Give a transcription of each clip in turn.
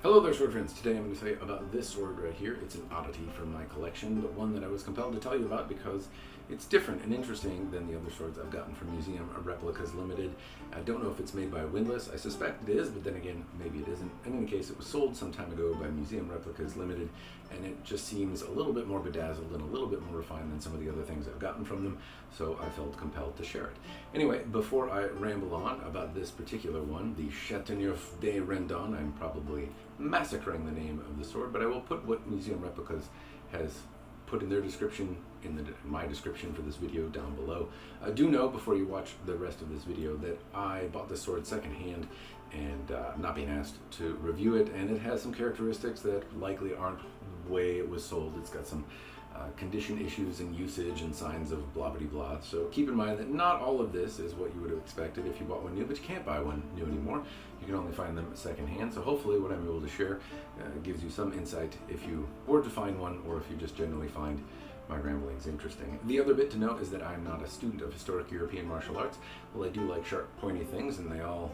Hello there, sword friends. Today I'm going to tell you about this sword right here. It's an oddity from my collection, but one that I was compelled to tell you about because it's different and interesting than the other swords I've gotten from Museum Replicas Limited. I don't know if it's made by Windlass. I suspect it is, but then again, maybe it isn't. In any case, it was sold some time ago by Museum Replicas Limited, and it just seems a little bit more bedazzled and a little bit more refined than some of the other things I've gotten from them, so I felt compelled to share it. Anyway, before I ramble on about this particular one, the Chateauneuf-de-Randon, I'm probably massacring the name of the sword, but I will put what Museum Replicas has put in their description, in my description for this video down below. Do know before you watch the rest of this video that I bought this sword secondhand and not being asked to review it, and it has some characteristics that likely aren't the way it was sold. It's got some condition issues and usage and signs of blah blah blah. So keep in mind that not all of this is what you would have expected if you bought one new, but you can't buy one new anymore. You can only find them secondhand. So hopefully what I'm able to share gives you some insight if you were to find one, or if you just generally find my ramblings interesting. The other bit to note is that I'm not a student of historic European martial arts. Well, I do like sharp, pointy things, and they all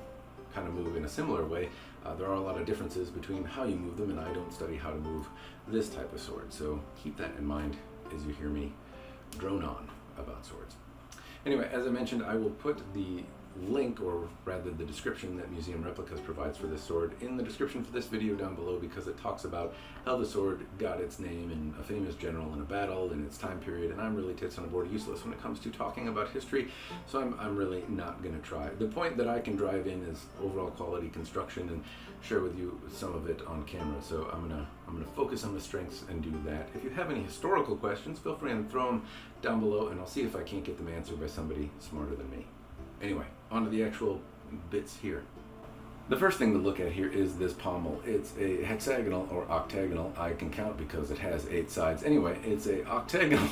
kind of move in a similar way. There are a lot of differences between how you move them, and I don't study how to move this type of sword. So keep that in mind as you hear me drone on about swords. Anyway, as I mentioned, I will put the link, or rather the description that Museum Replicas provides for this sword in the description for this video down below, because it talks about how the sword got its name and a famous general in a battle and its time period, and I'm really tits on a board useless when it comes to talking about history, so I'm really not going to try. The point that I can drive in is overall quality construction and share with you some of it on camera, so I'm gonna focus on the strengths and do that. If you have any historical questions, feel free and throw them down below, and I'll see if I can't get them answered by somebody smarter than me. Anyway, on to the actual bits here. The first thing to look at here is this pommel. It's a hexagonal or octagonal. I can count because it has 8 sides. Anyway, it's a octagonal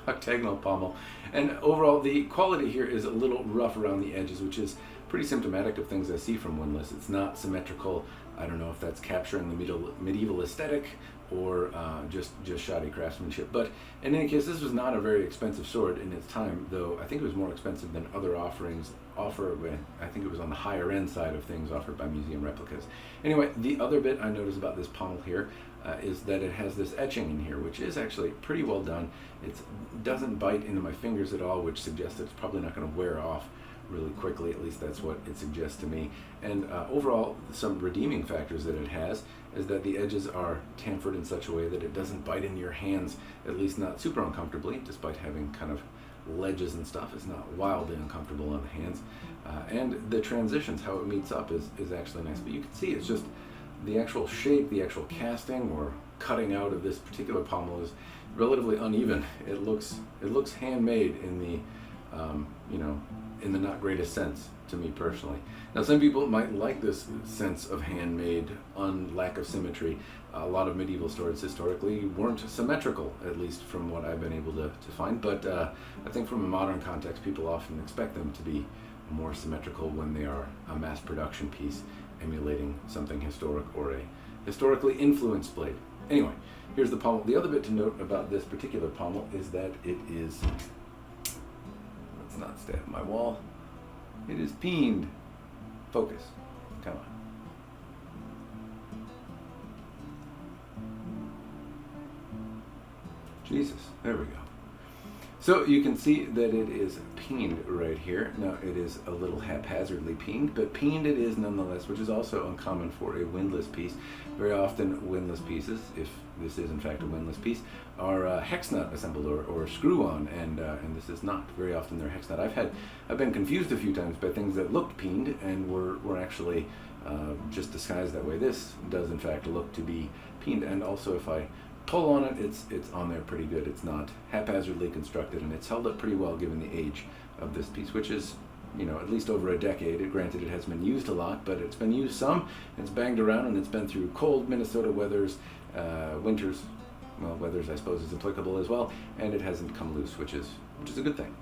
octagonal pommel, and overall the quality here is a little rough around the edges, which is pretty symptomatic of things I see from Windlass. It's not symmetrical. I don't know if that's capturing the medieval aesthetic or just shoddy craftsmanship. But in any case, this was not a very expensive sword in its time, though I think it was more expensive than other offerings offered. I think it was on the higher end side of things offered by Museum Replicas. Anyway, the other bit I noticed about this pommel here is that it has this etching in here, which is actually pretty well done. It doesn't bite into my fingers at all, which suggests it's probably not going to wear off really quickly. At least that's what it suggests to me. And overall, some redeeming factors that it has is that the edges are chamfered in such a way that it doesn't bite into your hands, at least not super uncomfortably, despite having kind of ledges and stuff. It's not wildly uncomfortable on the hands. And the transitions, how it meets up, is actually nice. But you can see it's just the actual shape, the actual casting or cutting out of this particular pommel is relatively uneven. It looks handmade in the in the not greatest sense to me personally. Now, some people might like this sense of handmade, lack of symmetry. A lot of medieval swords historically weren't symmetrical, at least from what I've been able to find, but I think from a modern context, people often expect them to be more symmetrical when they are a mass production piece emulating something historic or a historically influenced blade. Anyway, here's the pommel. The other bit to note about this particular pommel is that it is, let's not stab my wall, it is peened. Focus, come on. Jesus, there we go. So you can see that it is peened right here. Now it is a little haphazardly peened, but peened it is nonetheless, which is also uncommon for a windlass piece. Very often windlass pieces, if this is in fact a windlass piece, are hex nut assembled or screw on, and this is not. Very often they're hex nut. I've been confused a few times by things that looked peened and were actually just disguised that way. This does in fact look to be peened, and also if I pull on it, it's on there pretty good. It's not haphazardly constructed, and it's held up pretty well given the age of this piece, which is, at least over a decade. Granted, it has been used a lot, but it's been used some, it's banged around, and it's been through cold Minnesota weathers, winters. Well, weathers I suppose is applicable as well, and it hasn't come loose, which is a good thing.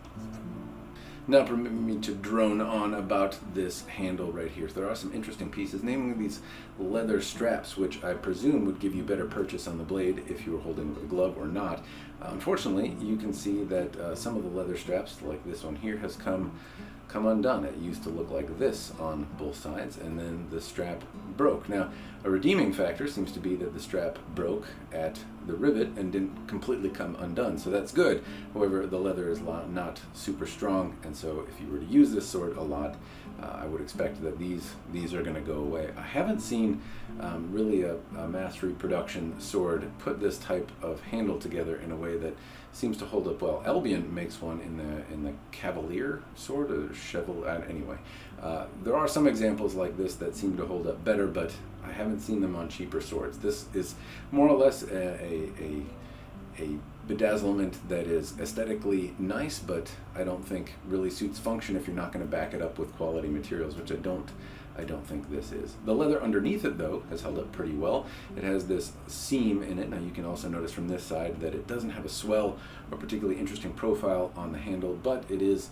Now permit me to drone on about this handle right here. So there are some interesting pieces, namely these leather straps, which I presume would give you better purchase on the blade if you were holding it with a glove or not. Unfortunately, you can see that some of the leather straps, like this one here, has come come undone. It used to look like this on both sides, and then the strap broke. Now, a redeeming factor seems to be that the strap broke at the rivet and didn't completely come undone, so that's good. However, the leather is not super strong, and so if you were to use this sword a lot, I would expect that these are going to go away. I haven't seen really a mass reproduction sword put this type of handle together in a way that seems to hold up well. Albion makes one in the Cavalier sword, or anyway. There are some examples like this that seem to hold up better, but I haven't seen them on cheaper swords. This is more or less a bedazzlement that is aesthetically nice, but I don't think really suits function if you're not going to back it up with quality materials, which I don't think this is. The leather underneath it, though, has held up pretty well. It has this seam in it. Now you can also notice from this side that it doesn't have a swell or particularly interesting profile on the handle, but it's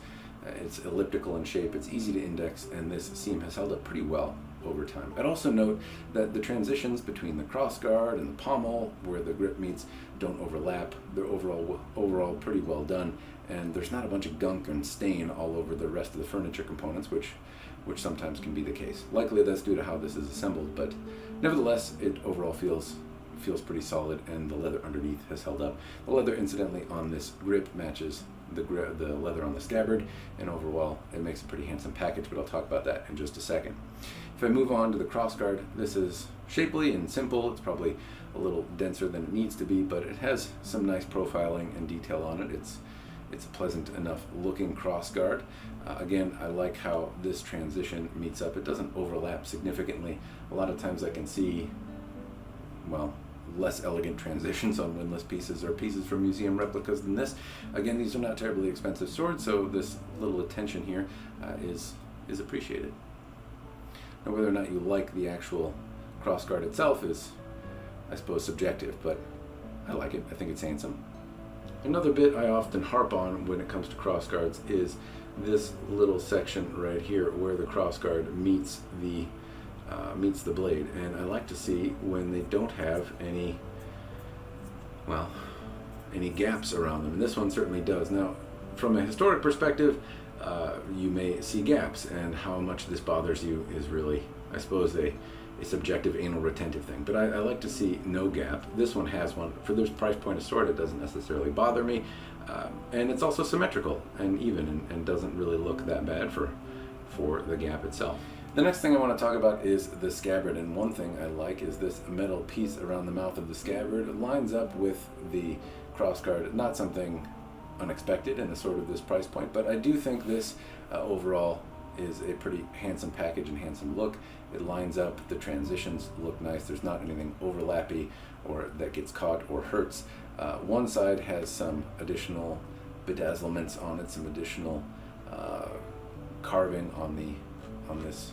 elliptical in shape, it's easy to index, and this seam has held up pretty well over time. I'd also note that the transitions between the crossguard and the pommel, where the grip meets, don't overlap. They're overall pretty well done, and there's not a bunch of gunk and stain all over the rest of the furniture components, which sometimes can be the case. Likely that's due to how this is assembled, but nevertheless, it overall feels pretty solid, and the leather underneath has held up. The leather, incidentally, on this grip matches the leather on the scabbard, and overall it makes a pretty handsome package, but I'll talk about that in just a second. If I move on to the crossguard, this is shapely and simple. It's probably a little denser than it needs to be, but it has some nice profiling and detail on it. It's a pleasant enough looking crossguard. Again, I like how this transition meets up. It doesn't overlap significantly. A lot of times I can see, well, less elegant transitions on windlass pieces or pieces from museum replicas than this. Again, these are not terribly expensive swords, so this little attention here is appreciated. Now, whether or not you like the actual crossguard itself is, I suppose, subjective, but I like it. I think it's handsome. Another bit I often harp on when it comes to crossguards is this little section right here where the crossguard meets the blade, and I like to see when they don't have any gaps around them, and this one certainly does. Now, from a historic perspective, you may see gaps, and how much this bothers you is really, I suppose, a subjective anal retentive thing, but I like to see no gap. This one has one. For this price point of sword, it doesn't necessarily bother me, and it's also symmetrical and even, and doesn't really look that bad for the gap itself. The next thing I want to talk about is the scabbard, and one thing I like is this metal piece around the mouth of the scabbard. It lines up with the crossguard, not something unexpected in a sword of this price point, but I do think this overall is a pretty handsome package and handsome look. It lines up, the transitions look nice, there's not anything overlappy or that gets caught or hurts. One side has some additional bedazzlements on it, some additional carving on this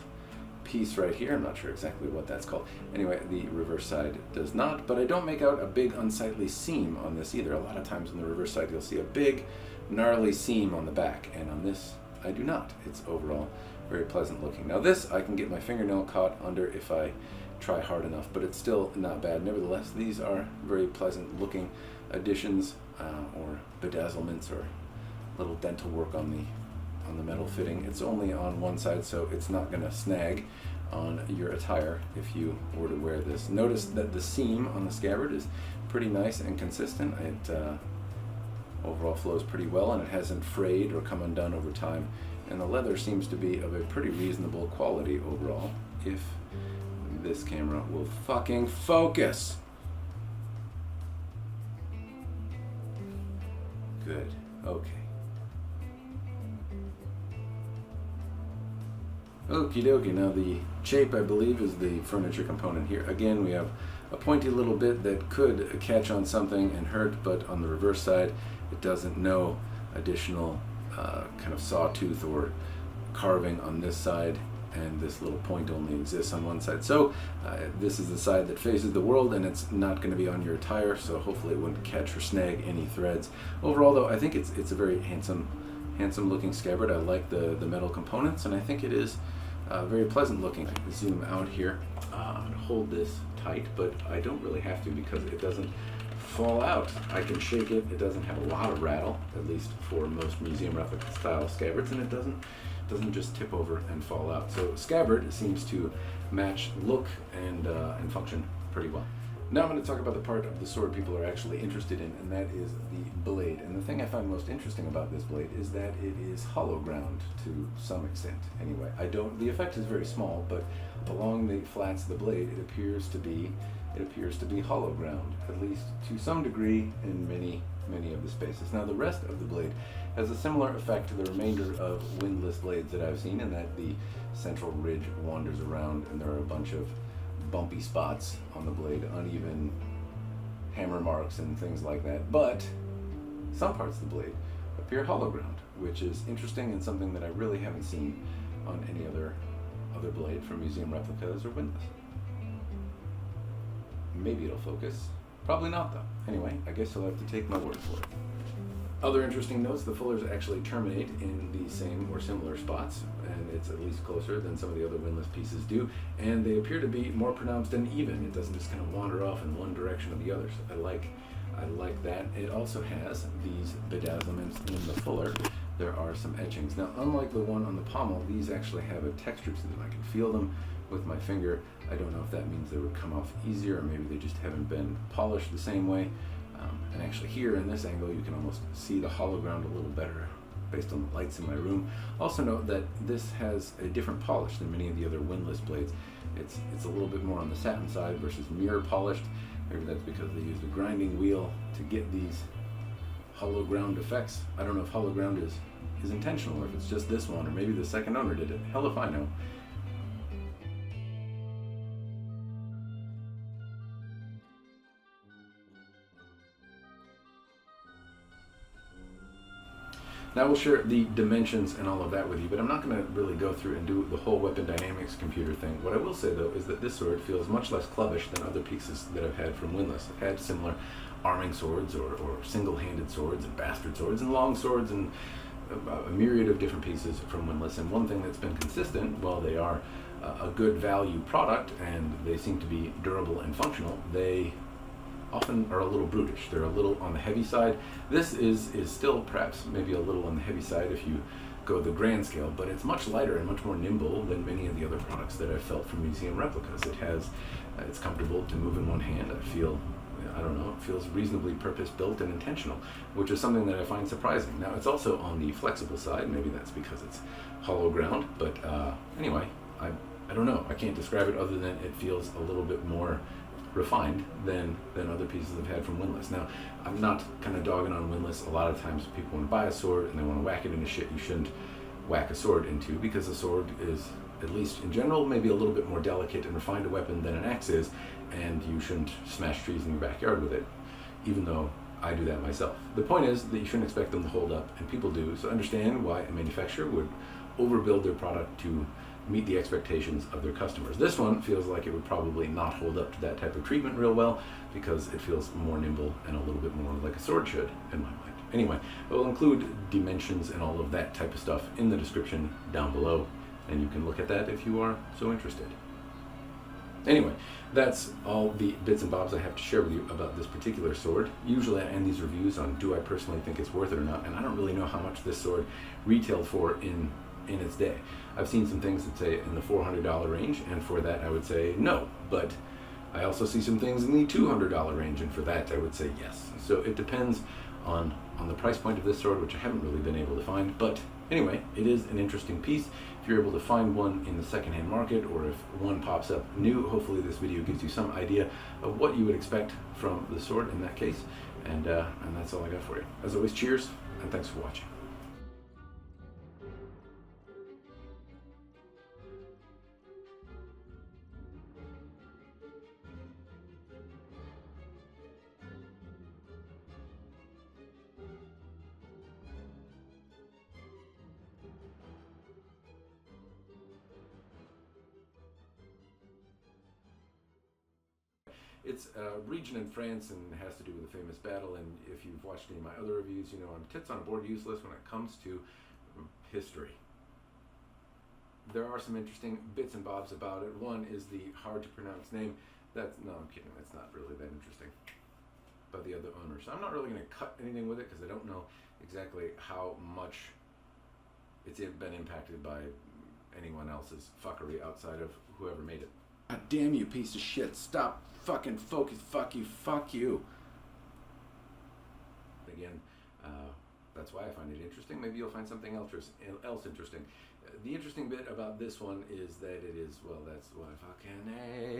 piece right here. I'm not sure exactly what that's called. Anyway, the reverse side does not, but I don't make out a big unsightly seam on this either. A lot of times on the reverse side you'll see a big gnarly seam on the back, and on this I do not. It's overall very pleasant looking. Now this I can get my fingernail caught under if I try hard enough, but it's still not bad. Nevertheless, these are very pleasant looking additions or bedazzlements or little dental work on the metal fitting. It's only on one side, so it's not going to snag on your attire if you were to wear this. Notice that the seam on the scabbard is pretty nice and consistent. It overall flows pretty well, and it hasn't frayed or come undone over time, and the leather seems to be of a pretty reasonable quality overall, if this camera will fucking focus. Good. Okay. Okie dokie. Now the shape, I believe, is the furniture component here. Again, we have a pointy little bit that could catch on something and hurt, but on the reverse side it doesn't. No additional kind of sawtooth or carving on this side, and this little point only exists on one side. So this is the side that faces the world, and it's not going to be on your attire, so hopefully it wouldn't catch or snag any threads. Overall, though, I think it's a very handsome looking scabbard. I like the metal components, and I think it is very pleasant looking. I can zoom out here and hold this tight, but I don't really have to because it doesn't fall out. I can shake it. It doesn't have a lot of rattle, at least for most museum replica style scabbards, and it doesn't doesn't just tip over and fall out. So Scabbard seems to match look and function pretty well. Now I'm going to talk about the part of the sword people are actually interested in, and that is the blade. And the thing I find most interesting about this blade is that it is hollow ground to some extent. Anyway, the effect is very small, but along the flats of the blade, it appears to be hollow ground, at least to some degree in many of the spaces. Now the rest of the blade has a similar effect to the remainder of windlass blades that I've seen, in that the central ridge wanders around and there are a bunch of bumpy spots on the blade, uneven hammer marks and things like that. But some parts of the blade appear hollow ground, which is interesting and something that I really haven't seen on any other blade from museum replicas or windlass. Maybe it'll focus. Probably not though. Anyway, I guess you'll have to take my word for it. Other interesting notes, the fullers actually terminate in the same or similar spots, and it's at least closer than some of the other windlass pieces do, and they appear to be more pronounced and even. It doesn't just kind of wander off in one direction or the other. So I like that. It also has these bedazzlements in the fuller. There are some etchings. Now, unlike the one on the pommel, these actually have a texture to them. I can feel them with my finger. I don't know if that means they would come off easier, or maybe they just haven't been polished the same way. And actually here in this angle you can almost see the hollow ground a little better based on the lights in my room. Also note that this has a different polish than many of the other windlass blades. It's a little bit more on the satin side versus mirror polished. Maybe that's because they used a grinding wheel to get these hollow ground effects. I don't know if hollow ground is intentional, or if it's just this one, or maybe the second owner did it. Hell if I know. Now we'll share the dimensions and all of that with you, but I'm not going to really go through and do the whole weapon dynamics computer thing. What I will say though is that this sword feels much less clubbish than other pieces that I've had from windlass. I've had similar arming swords or single-handed swords and bastard swords and long swords and a myriad of different pieces from windlass. And one thing that's been consistent, while they are a good value product and they seem to be durable and functional, they often are a little brutish. They're a little on the heavy side. This is still perhaps maybe a little on the heavy side if you go the grand scale, but it's much lighter and much more nimble than many of the other products that I've felt from museum replicas. It's comfortable to move in one hand. It feels reasonably purpose-built and intentional, which is something that I find surprising. Now it's also on the flexible side. Maybe that's because it's hollow ground, but anyway, I don't know. I can't describe it other than it feels a little bit more refined than other pieces I've had from windlass. Now, I'm not kind of dogging on windlass. A lot of times people want to buy a sword and they want to whack it into shit you shouldn't whack a sword into, because a sword is, at least in general, maybe a little bit more delicate and refined a weapon than an axe is, and you shouldn't smash trees in your backyard with it, even though I do that myself. The point is that you shouldn't expect them to hold up, and people do, so understand why a manufacturer would overbuild their product to meet the expectations of their customers. This one feels like it would probably not hold up to that type of treatment real well, because it feels more nimble and a little bit more like a sword should, in my mind. Anyway, I will include dimensions and all of that type of stuff in the description down below, and you can look at that if you are so interested. Anyway, that's all the bits and bobs I have to share with you about this particular sword. Usually I end these reviews on do I personally think it's worth it or not, and I don't really know how much this sword retailed for in its day. I've seen some things that say in the $400 range, and for that I would say no, but I also see some things in the $200 range, and for that I would say yes. So it depends on the price point of this sword, which I haven't really been able to find, but anyway, it is an interesting piece. If you're able to find one in the secondhand market, or if one pops up new, hopefully this video gives you some idea of what you would expect from the sword in that case, and that's all I got for you. As always, cheers, and thanks for watching. It's a region in France and has to do with a famous battle, and if you've watched any of my other reviews, you know I'm tits on a board useless when it comes to history. There are some interesting bits and bobs about it. One is the hard to pronounce name. No, I'm kidding, that's not really that interesting. But the other owner. So I'm not really going to cut anything with it because I don't know exactly how much it's been impacted by anyone else's fuckery outside of whoever made it. God damn you, piece of shit. Stop fucking focus. Fuck you. Fuck you. Again, that's why I find it interesting. Maybe you'll find something else interesting. The interesting bit about this one is that it is, well, that's what I fucking hate.